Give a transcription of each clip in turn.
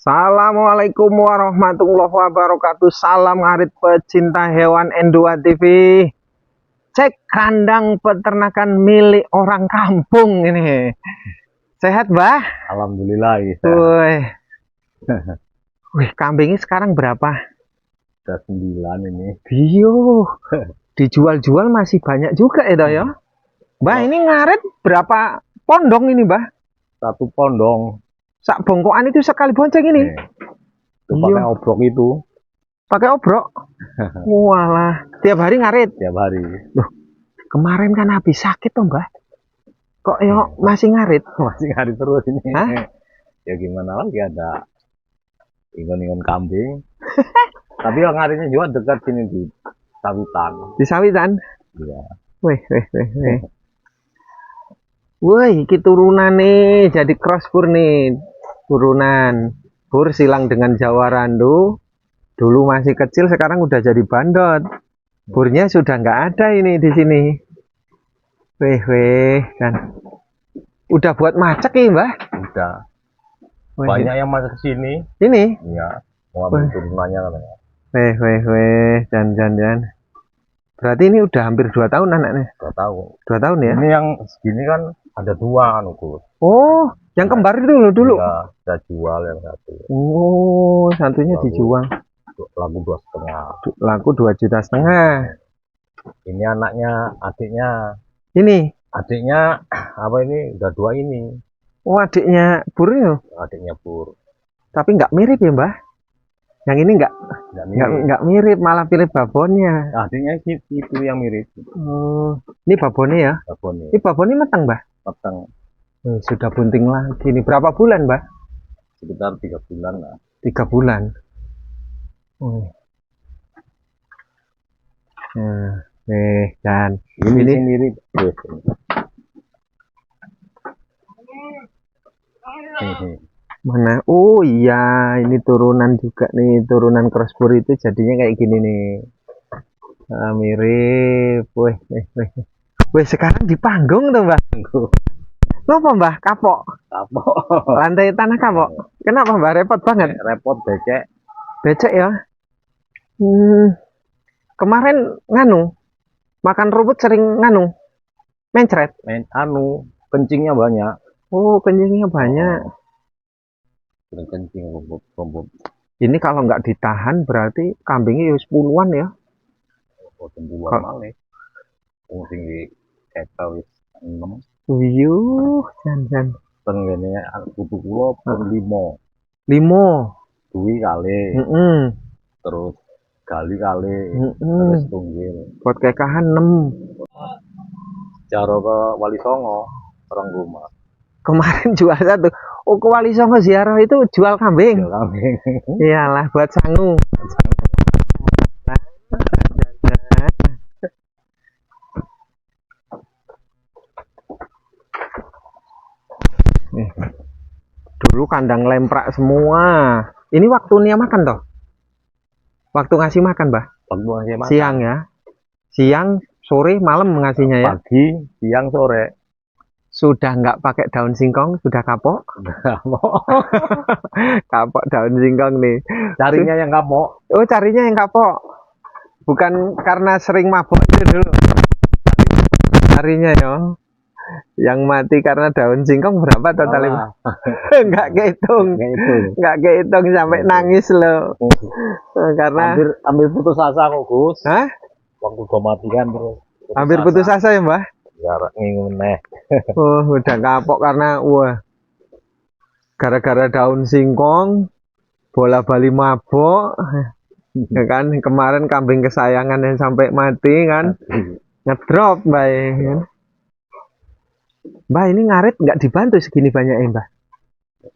Assalamualaikum warahmatullahi wabarakatuh. Salam ngarit pecinta hewan N2 TV. Cek kandang peternakan milik orang kampung ini. Sehat, Mbah? Alhamdulillah ya. Wih, kambingnya sekarang berapa? Udah 9 ini. Iyo, dijual-jual masih banyak juga ya. Mbah, ini ngarit berapa pondong ini, Mbah? 1 pondong. Sak bongkoan itu sekali bonceng ini. Itu pakai obrok itu. Pakai obrok. Walah, tiap hari ngarit. Tiap hari. Loh, kemarin kan habis sakit toh, Mbah. Kok yo masih ngarit? Masih ngarit terus ini. Hah? Ya gimana lagi, ada ingon-ingon kambing. Tapi yang ngaritnya juga dekat sini di Sawitan. Di Sawitan? Iya. Wih. Wih, iki turunan nih, jadi crossbur nih. Turunan bur silang dengan Jawa Randu. Dulu masih kecil, sekarang udah jadi bandot. Burnya sudah nggak ada ini di sini. Wih, kan. Udah buat macet ya, Mbah? Udah. Wih. Banyak yang masuk ke sini. Ini? Iya. Mau ambil turunannya katanya. Wih, dan. Berarti ini udah hampir 2 tahun anaknya. 2 tahun. 2 tahun ya? Ini yang segini kan ada 2 kan, Gus. Oh, yang kembar itu dulu. Iya, saya jual yang satu. Oh, satunya dijual. Laku 2,5. Laku 2,5 juta. Ini anaknya, adiknya. Ini? Adiknya apa ini? Udah 2 ini. Oh, adiknya Bur ya? Adiknya Pur. Tapi nggak mirip ya, Mbah? Yang ini nggak mirip, malah pilih babonnya. Adiknya itu yang mirip. Oh, ini babonnya ya? Babonnya. Ini babonnya matang, Mbah? Matang. Sudah bunting lagi. Ini berapa bulan, Mbah? Sekitar 3 bulan lah. 3 bulan. Nah, dan ini mirip. Mana? Oh iya, ini turunan juga nih, turunan crossbur itu jadinya kayak gini nih. Mirip. Wih, sekarang di panggung tuh, Mbah. Kenapa, Mbah? Kapok. Lantai tanah kapok. Kenapa, Mbah? Repot banget. Repot, becek. Becek ya. Kemarin makan rumput sering mencret. Kencingnya banyak. Oh, kencingnya banyak. Kencing rumput. Ini kalau nggak ditahan berarti kambingnya ya 10-an ya. Oh, 10-an malah. Mungkin di ketal 6. Wiyuh, jan. Tenggene kutu kula pun 5. 5. Duwi kali. Terus gali kali. Terus tunggil. Buat kekahan 6. Cara ke Wali Songo, orang rumah. Kemarin jual 1. Oh, ke Wali Songo ziarah itu jual kambing. Iyalah, buat sangu. Dulu kandang lemprak semua. Ini waktunya makan toh? Waktu ngasih makan, Mbah? Waktu ngasih makan. Siang ya? Siang, sore, malam ngasihnya ya? Pagi, siang, sore. Sudah nggak pakai daun singkong? Sudah kapok? Kapok daun singkong nih. Carinya yang kapok. Oh, carinya yang kapok. Bukan karena sering mabuk itu dulu. Carinya ya. Yang mati karena daun singkong berapa totalnya? Nggak kehitung sampai nangis loh. Karena hampir putus asa kok, Gus. Hah? Waktu gua mati kan terus. Hampir putus asa ya, Mbah? Jarak ngingun neh. Oh, udah kapok karena gara-gara daun singkong, bola bali mabok. Ya kan, kemarin kambing kesayangan yang sampai mati kan. Ngedrop, Mbah. Kan? Mbah, ini ngarit nggak dibantu segini banyaknya, Mbah?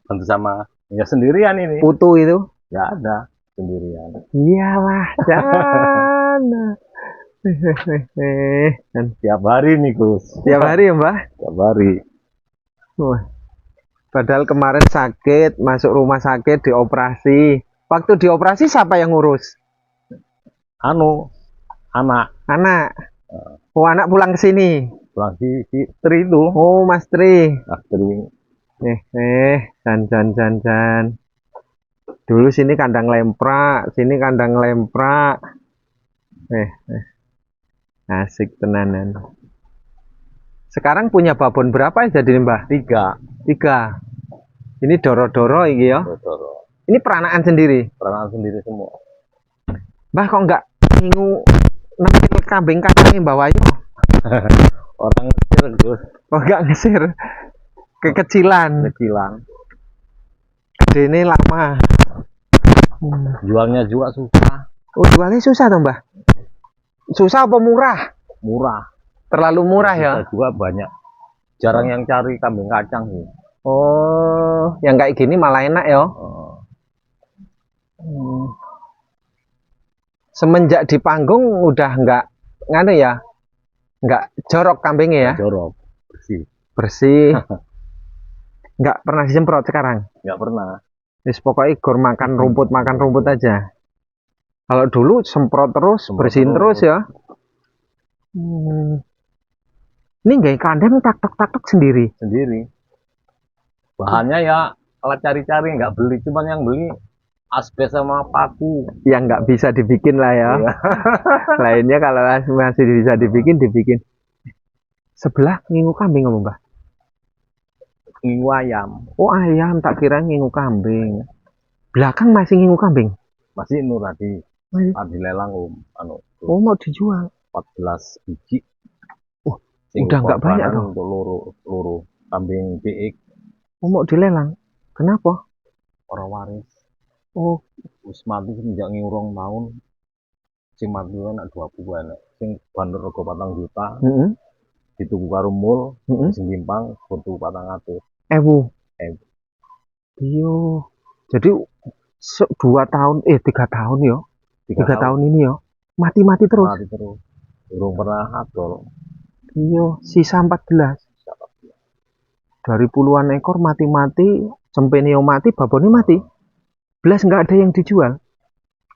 Bantu sama ya sendirian ini. Putu itu? Nggak ada, sendirian. Iyalah, jangan. Tiap hari nih, Gus. Tiap hari ya, Mbah? Tiap hari. Padahal kemarin sakit, masuk rumah sakit, dioperasi. Waktu dioperasi siapa yang ngurus? Anak. Oh, anak pulang ke sini. Pulang si Tri itu. Oh, Mas Tri. Mas Tri. Jan. Dulu sini kandang lemprak, sini kandang lemprak. Asik tenanan. Sekarang punya babon berapa ya jadi Mbah? 3. 3. Ini doro-doro iki ya. Doro. Ini peranaan sendiri. Peranaan sendiri semua. Mbah kok enggak ngingu nempel kambing kacangnya Mbah Wayu? Orang ngesir Gus. Oh enggak ngesir. Kekecilan. Gedene lama. Jualnya juga susah. Oh jualnya susah toh Mbah? Susah apa murah? Murah. Terlalu murah ya? Susah juga banyak. Jarang yang cari kambing kacang sih. Oh, yang kayak gini malah enak ya. Semenjak di panggung udah nggak nganu ya, nggak jorok kambingnya ya. Jorok, bersih. Nggak pernah disemprot sekarang. Nggak pernah. Wis pokoknya gor makan rumput aja. Kalau dulu semprot terus, bersihin terus ya. Ini nggak kandang tak sendiri. Bahannya ya kalau cari-cari, nggak beli, cuman yang beli asbes sama paku. Yang nggak bisa dibikin lah ya. Iya. Lainnya kalau masih bisa dibikin. Sebelah ngingu kambing apa Mbah? Ngingu ayam. Oh ayam, tak kira ngingu kambing. Belakang masih ngingu kambing? Masih nur tadi. Di lelang Oh mau dijual? 14 biji. Udah nggak banyak dong. Untuk loro kambing BX. Oh mau dilelang? Kenapa? Orang waris. Oh. Wis mati sejak ngurung tahun. Sing mati enak 20 enak. Sing bandar rego 4 juta. Dituku karo mul, sing timpang butuh 400. Ewu. Iya. Jadi 2 tahun 3 tahun ya. 3 tahun ini ya. Mati terus. Mati terus. Belum pernah adol. Iya, sisa 14. Dari puluhan ekor mati, cempene mati, babonnya mati. Belas nggak ada yang dijual.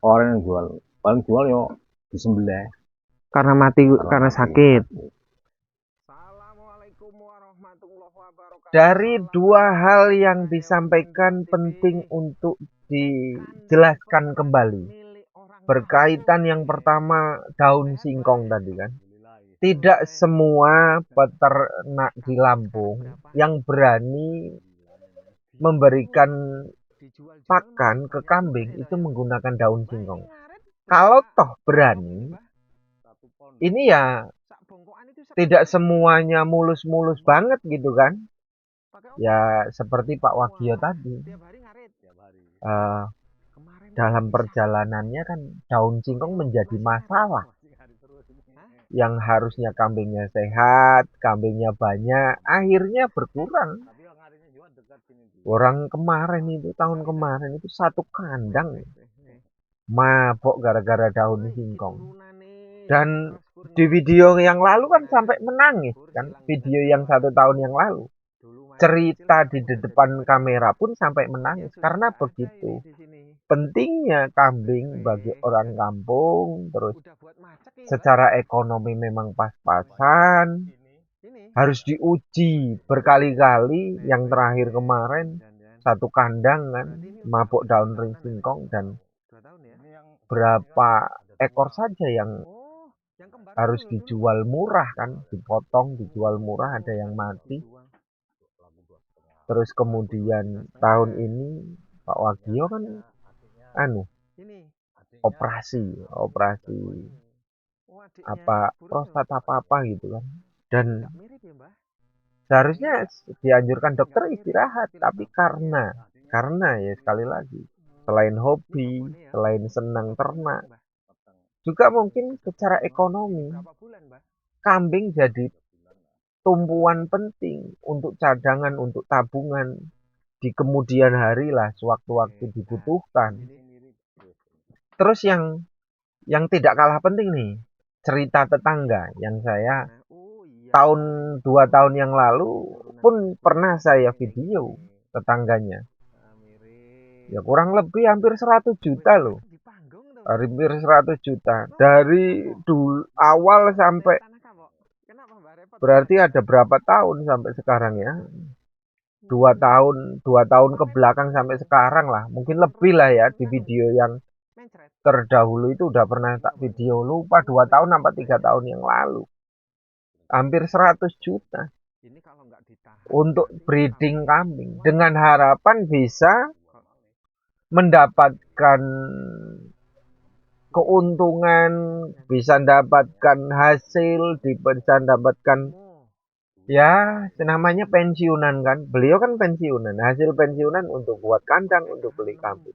Orang yang jual, paling jual yo disembelih. Karena mati, karena sakit. Assalamualaikum warahmatullahi wabarakatuh. Dari 2 hal yang disampaikan penting untuk dijelaskan kembali. Berkaitan yang pertama daun singkong tadi kan. Tidak semua peternak di Lampung yang berani memberikan pakan ke kambing itu menggunakan daun singkong. Kalau toh berani, ini ya tidak semuanya mulus-mulus banget gitu kan. Ya seperti Pak Wagio tadi. Dalam perjalanannya kan daun singkong menjadi masalah. Yang harusnya kambingnya sehat, kambingnya banyak, akhirnya berkurang. Orang kemarin itu, tahun kemarin itu 1 kandang mabok gara-gara daun singkong. Dan di video yang lalu kan sampai menangis kan, video yang 1 tahun yang lalu. Cerita di depan kamera pun sampai menangis karena begitu pentingnya kambing bagi orang kampung. Terus secara ekonomi memang pas-pasan, harus diuji berkali-kali. Yang terakhir kemarin 1 kandang kan mabuk daun singkong, dan berapa ekor saja yang harus dijual murah kan, dipotong dijual murah, ada yang mati. Terus kemudian tahun ini Pak Wagio kan operasi prostat apa gitu kan, dan seharusnya dianjurkan dokter istirahat, tapi karena ya sekali lagi, selain hobi, selain senang ternak, juga mungkin secara ekonomi kambing jadi tumpuan penting untuk cadangan, untuk tabungan di kemudian hari lah, sewaktu-waktu dibutuhkan. Terus yang tidak kalah penting nih, cerita tetangga yang saya 2 tahun yang lalu pun pernah saya video tetangganya. Ya kurang lebih hampir 100 juta loh. Hampir 100 juta. Dari awal sampai, berarti ada berapa tahun sampai sekarang ya? 2 tahun ke belakang sampai sekarang lah, mungkin lebih lah ya, di video yang terdahulu itu udah pernah tak video, lupa 2 tahun apa 3 tahun yang lalu, hampir 100 juta untuk breeding kambing dengan harapan bisa mendapatkan keuntungan, bisa mendapatkan hasil, bisa mendapatkan ya namanya pensiunan kan. Beliau kan pensiunan, hasil pensiunan untuk buat kandang, untuk beli kambing.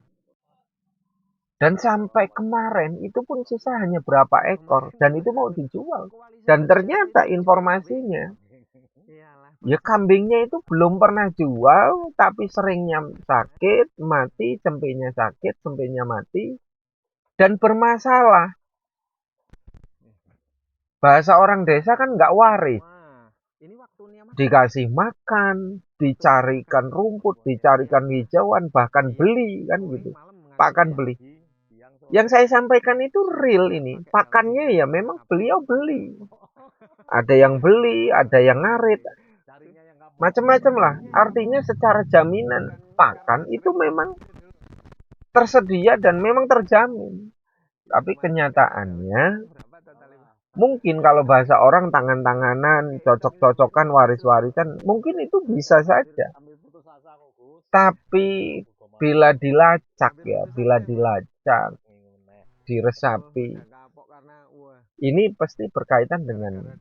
Dan sampai kemarin itu pun sisa hanya berapa ekor dan itu mau dijual. Dan ternyata informasinya ya kambingnya itu belum pernah jual, tapi seringnya sakit, mati, cempenya sakit, cempenya mati, dan bermasalah. Bahasa orang desa kan nggak waris. Dikasih makan, dicarikan rumput, dicarikan hijauan, bahkan beli kan gitu. Pakan beli. Yang saya sampaikan itu real ini. Pakannya ya memang beliau beli. Ada yang beli, ada yang ngarit. Macam-macam lah. Artinya secara jaminan pakan itu memang tersedia dan memang terjamin. Tapi kenyataannya mungkin kalau bahasa orang tangan-tanganan, cocok-cocokan, waris-warisan, mungkin itu bisa saja. Tapi bila dilacak ya, diresapi, ini pasti berkaitan dengan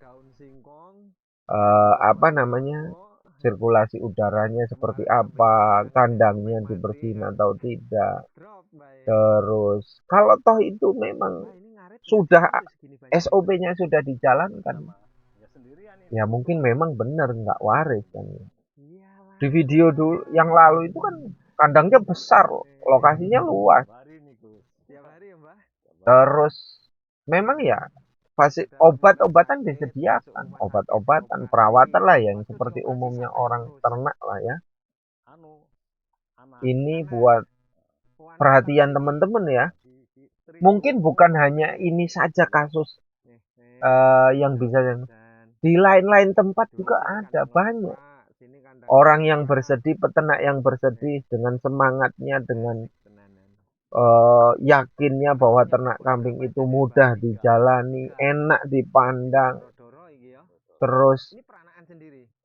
apa namanya, sirkulasi udaranya seperti apa, kandangnya dibersihin atau tidak. Terus kalau toh itu memang sudah SOP-nya sudah dijalankan, ya mungkin memang benar nggak waris kan. Di video dulu yang lalu itu kan kandangnya besar, lokasinya luas. Terus memang ya obat-obatan disediakan, obat-obatan, perawatan lah yang seperti umumnya orang ternak lah ya. Ini buat perhatian teman-teman ya. Mungkin bukan hanya ini saja kasus yang bisa di lain-lain tempat juga ada banyak orang yang bersedih, peternak yang bersedih dengan semangatnya, dengan yakinnya bahwa ternak kambing itu mudah dijalani, enak dipandang, terus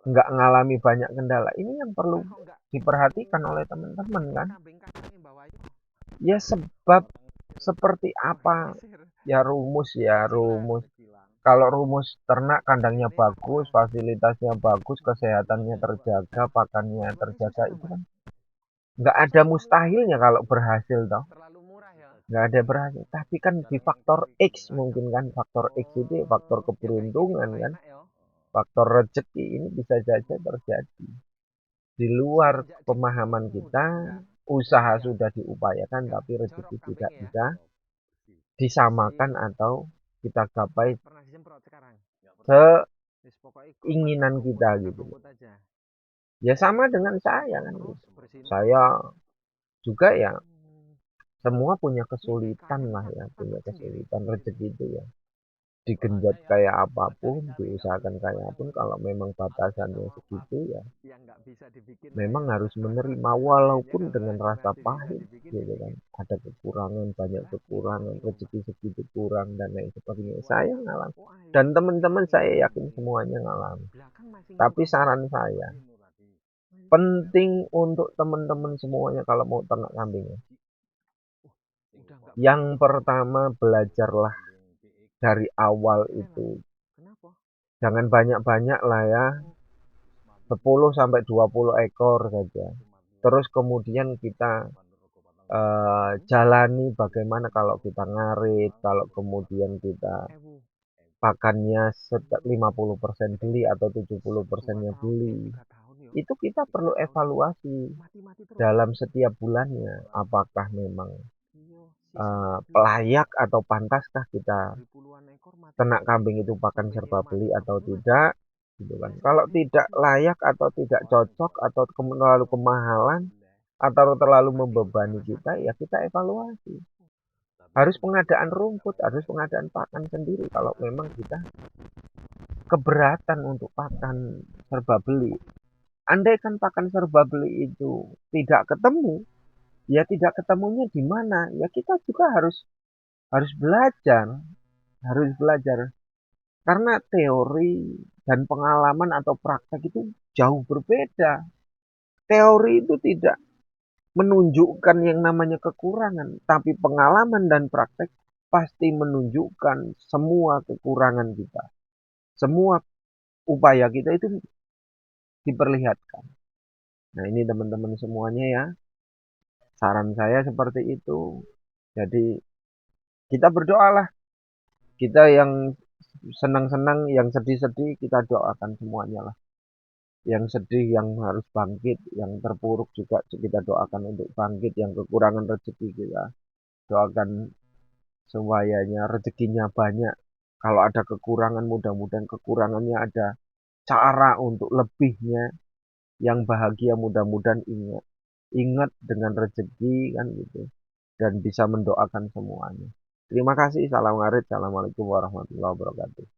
nggak ngalami banyak kendala. Ini yang perlu diperhatikan oleh teman-teman kan. Ya sebab seperti apa ya rumus. Kalau rumus ternak kandangnya bagus, fasilitasnya bagus, kesehatannya terjaga, pakannya terjaga, itu kan nggak ada mustahilnya kalau berhasil toh. Nggak ada berhasil. Tapi kan di faktor X mungkin kan, faktor X itu faktor keberuntungan kan, faktor rezeki ini bisa saja terjadi. Di luar pemahaman kita, usaha sudah diupayakan tapi rezeki tidak bisa disamakan atau kita gapai keinginan kita gitu. Ya sama dengan saya kan. Saya juga ya semua punya kesulitan lah ya, punya kesulitan rezeki itu ya. Digenjot kayak apapun, diusahakan kayak apapun, kalau memang batasannya segitu ya memang harus menerima walaupun dengan rasa pahit gitu kan. Ada kekurangan, banyak kekurangan, rezeki segitu kurang dan lain sebagainya. Saya ngalamin dan teman-teman saya yakin semuanya ngalamin. Tapi saran saya penting untuk teman-teman semuanya kalau mau ternak kambing. Yang pertama belajarlah dari awal itu. Jangan banyak-banyak lah ya. 10 sampai 20 ekor saja. Terus kemudian kita jalani bagaimana kalau kita ngarit, kalau kemudian kita pakannya 50% beli atau 70%-nya beli. Itu kita perlu evaluasi dalam setiap bulannya. Apakah memang layak atau pantaskah kita ternak kambing itu pakan serba beli atau tidak gitu kan. Kalau tidak layak atau tidak cocok atau terlalu kemahalan atau terlalu membebani kita, ya kita evaluasi. Harus pengadaan rumput, harus pengadaan pakan sendiri kalau memang kita keberatan untuk pakan serba beli. Andai kan pakan serba beli itu tidak ketemu, ya tidak ketemunya di mana? Ya kita juga harus harus belajar, harus belajar. Karena teori dan pengalaman atau praktek itu jauh berbeda. Teori itu tidak menunjukkan yang namanya kekurangan, tapi pengalaman dan praktek pasti menunjukkan semua kekurangan kita. Semua upaya kita itu diperlihatkan. Nah, ini teman-teman semuanya ya. Saran saya seperti itu. Jadi kita berdoalah. Kita yang senang-senang, yang sedih-sedih, kita doakan semuanya lah. Yang sedih, yang harus bangkit, yang terpuruk juga kita doakan untuk bangkit, yang kekurangan rezeki kita doakan supayanya rezekinya banyak. Kalau ada kekurangan, mudah-mudahan kekurangannya ada cara untuk lebihnya. Yang bahagia mudah-mudahan ingat, ingat dengan rezeki kan gitu, dan bisa mendoakan semuanya. Terima kasih. Salam ngarit. Assalamualaikum warahmatullahi wabarakatuh.